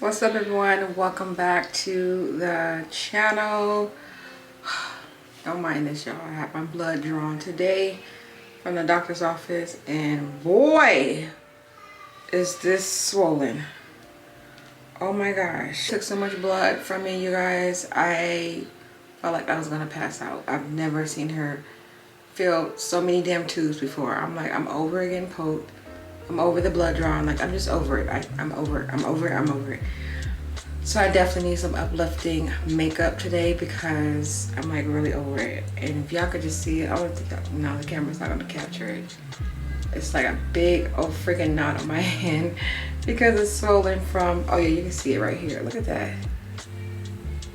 What's up everyone? Welcome back to the channel. Don't mind this, y'all. I have my blood drawn today from the doctor's office and boy is this swollen. Oh my gosh. Took so much blood from me, you guys. I felt like I was gonna pass out. I've never seen her feel so many damn tubes before. I'm like, I'm over it getting poked. I'm over the blood drawn. Like, I'm just over it. I'm over it. I'm over it. I'm over it. So I definitely need some uplifting makeup today because I'm like really over it. And if y'all could just see it, I don't think no, the camera's not gonna capture it. It's like a big old freaking knot on my hand because it's swollen from, oh yeah, you can see it right here. Look at that.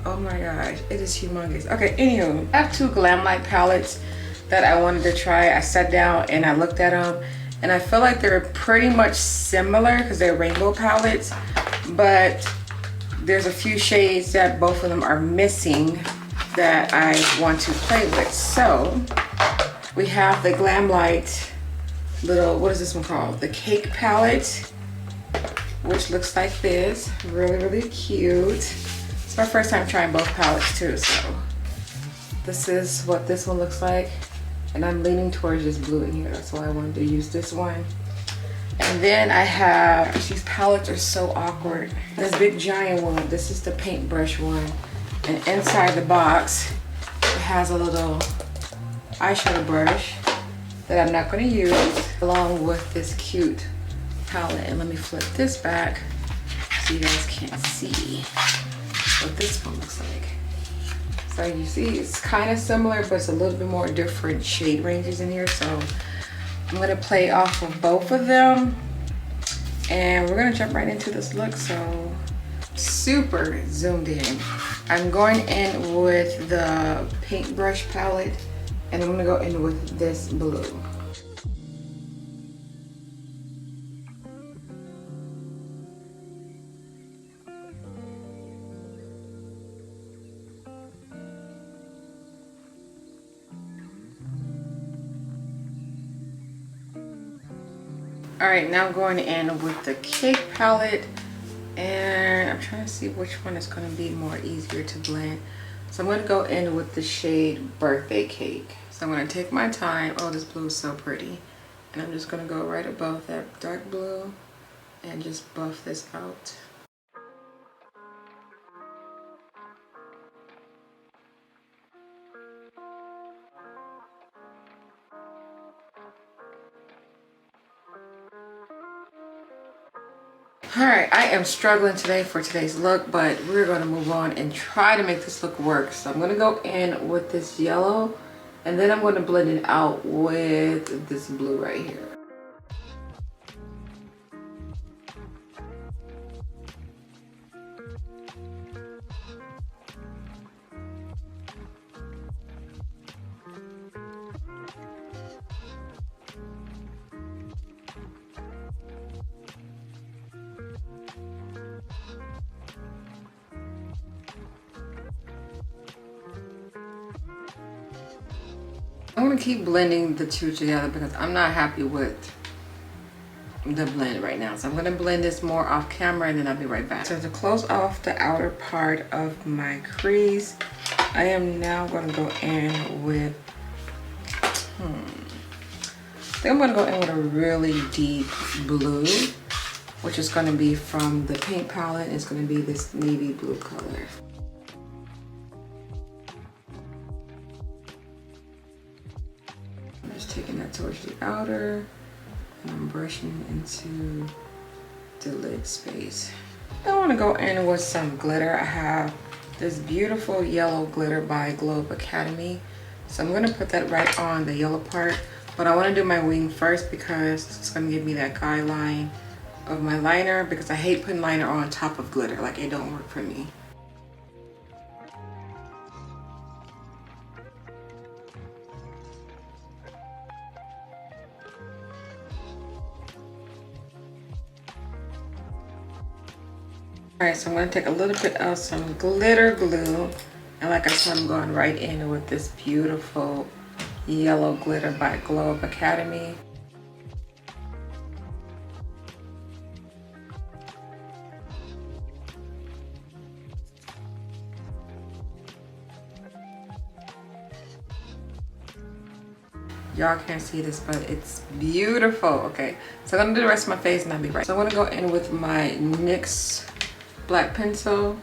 Oh my gosh, it is humongous. Okay, anywho, I have two GLAMLITE palettes that I wanted to try. I sat down and I looked at them and I feel like they're pretty much similar because they're rainbow palettes, but there's a few shades that both of them are missing that I want to play with. So we have the GLAMLITE little, what is this one called? The Cake palette, which looks like this. Really cute. It's my first time trying both palettes too, so this is what this one looks like. And I'm leaning towards this blue in here. That's why I wanted to use this one. And then I have, these palettes are so awkward. This big giant one, this is the paintbrush one. And inside the box, it has a little eyeshadow brush that I'm not gonna use, along with this cute palette. And let me flip this back so you guys can't see what this one looks like. So you see, it's kind of similar, but it's a little bit more different shade ranges in here. So I'm gonna play off of both of them and we're gonna jump right into this look. So super zoomed in. I'm going in with the paintbrush palette and I'm gonna go in with this blue. All right, now I'm going in with the Cake palette and I'm trying to see which one is going to be more easier to blend. So I'm going to go in with the shade Birthday Cake. So I'm going to take my time. Oh, this blue is so pretty. And I'm just going to go right above that dark blue and just buff this out. All right, I am struggling today for today's look, but we're going to move on and try to make this look work. So I'm going to go in with this yellow and then I'm going to blend it out with this blue right here. I'm gonna keep blending the two together because I'm not happy with the blend right now. So I'm gonna blend this more off camera and then I'll be right back. So to close off the outer part of my crease, I am now gonna go in with, I think I'm gonna go in with a really deep blue, which is gonna be from the paint palette. It's gonna be this navy blue color. Taking that towards the outer and I'm brushing into the lid space. I want to go in with some glitter. I have this beautiful yellow glitter by Globe Academy, so I'm going to put that right on the yellow part, but I want to do my wing first because it's going to give me that guideline of my liner, because I hate putting liner on top of glitter. Like, it don't work for me. All right, so I'm gonna take a little bit of some glitter glue. And like I said, I'm going right in with this beautiful yellow glitter by Globe Academy. Y'all can't see this, but it's beautiful. Okay, so I'm gonna do the rest of my face and I'll be right. So I'm gonna go in with my NYX black pencil.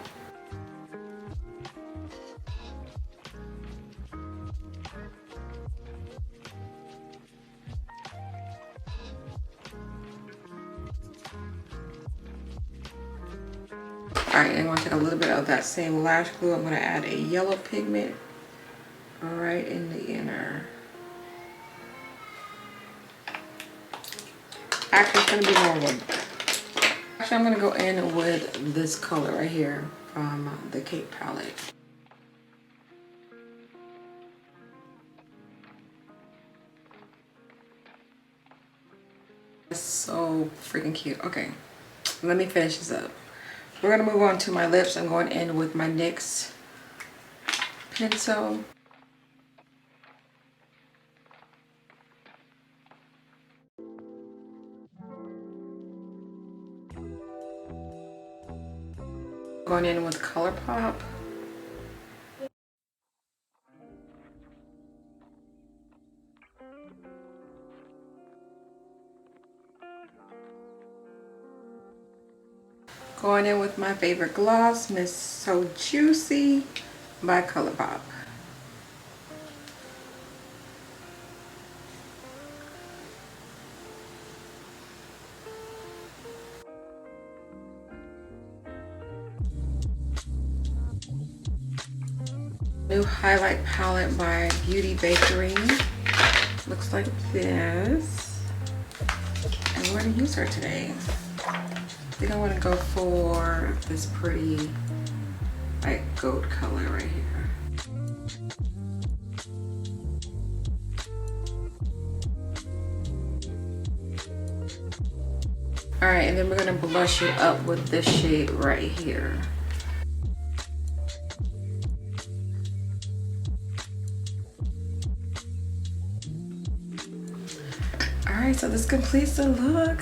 Alright, I'm going to take a little bit of that same lash glue. I'm going to add a yellow pigment right in the inner. Actually, it's going to be more of a... Actually, I'm going to go in with this color right here from the Cake palette. It's so freaking cute. Okay, let me finish this up. We're going to move on to my lips. I'm going in with my NYX pencil. Going in with ColourPop. Going in with my favorite gloss, Miss So Juicy by ColourPop. New highlight palette by Beauty Bakerie. Looks like this. And we're gonna use her today. I think I want to go for this pretty like gold color right here. Alright, and then we're going to blush it up with this shade right here. Alright, so this completes the look.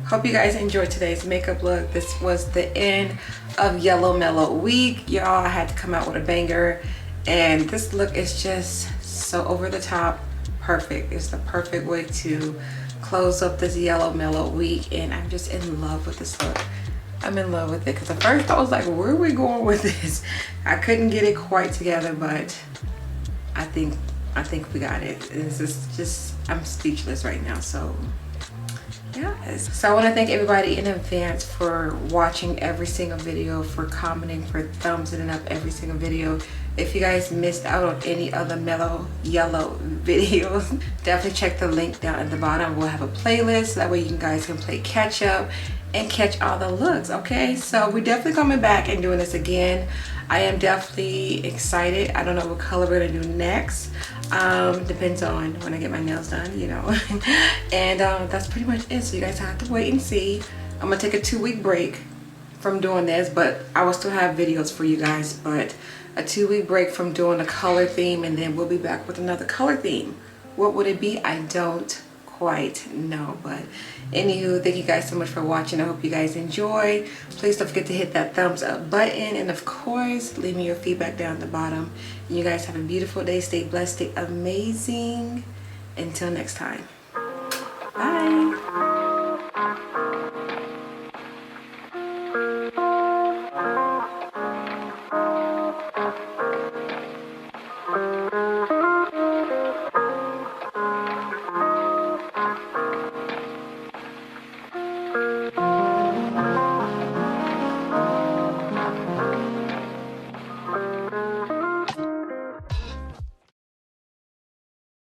Hope you guys enjoyed today's makeup look. This was the end of Yellow Mellow Week. Y'all, I had to come out with a banger. And this look is just so over the top. Perfect. It's the perfect way to close up this Yellow Mellow Week. And I'm just in love with this look. I'm in love with it. Because at first I was like, where are we going with this? I couldn't get it quite together, but I think we got it. This is just, I'm speechless right now. So yes. So I want to thank everybody in advance for watching every single video, for commenting, for thumbsing up every single video. If you guys missed out on any other Mellow Yellow videos, definitely check the link down at the bottom. We'll have a playlist, that way you guys can play catch up and catch all the looks. Okay, so we're definitely coming back and doing this again. I am definitely excited. I don't know what color we're gonna do next. Depends on when I get my nails done, you know. And that's pretty much it. So you guys have to wait and see. I'm gonna take a 2-week break from doing this, but I will still have videos for you guys. But a 2-week break from doing a color theme, and then we'll be back with another color theme. What would it be? I don't quite know, but anywho, thank you guys so much for watching. I hope you guys enjoy. Please don't forget to hit that thumbs up button, and of course leave me your feedback down at the bottom. And you guys have a beautiful day. Stay blessed, stay amazing. Until next time, bye.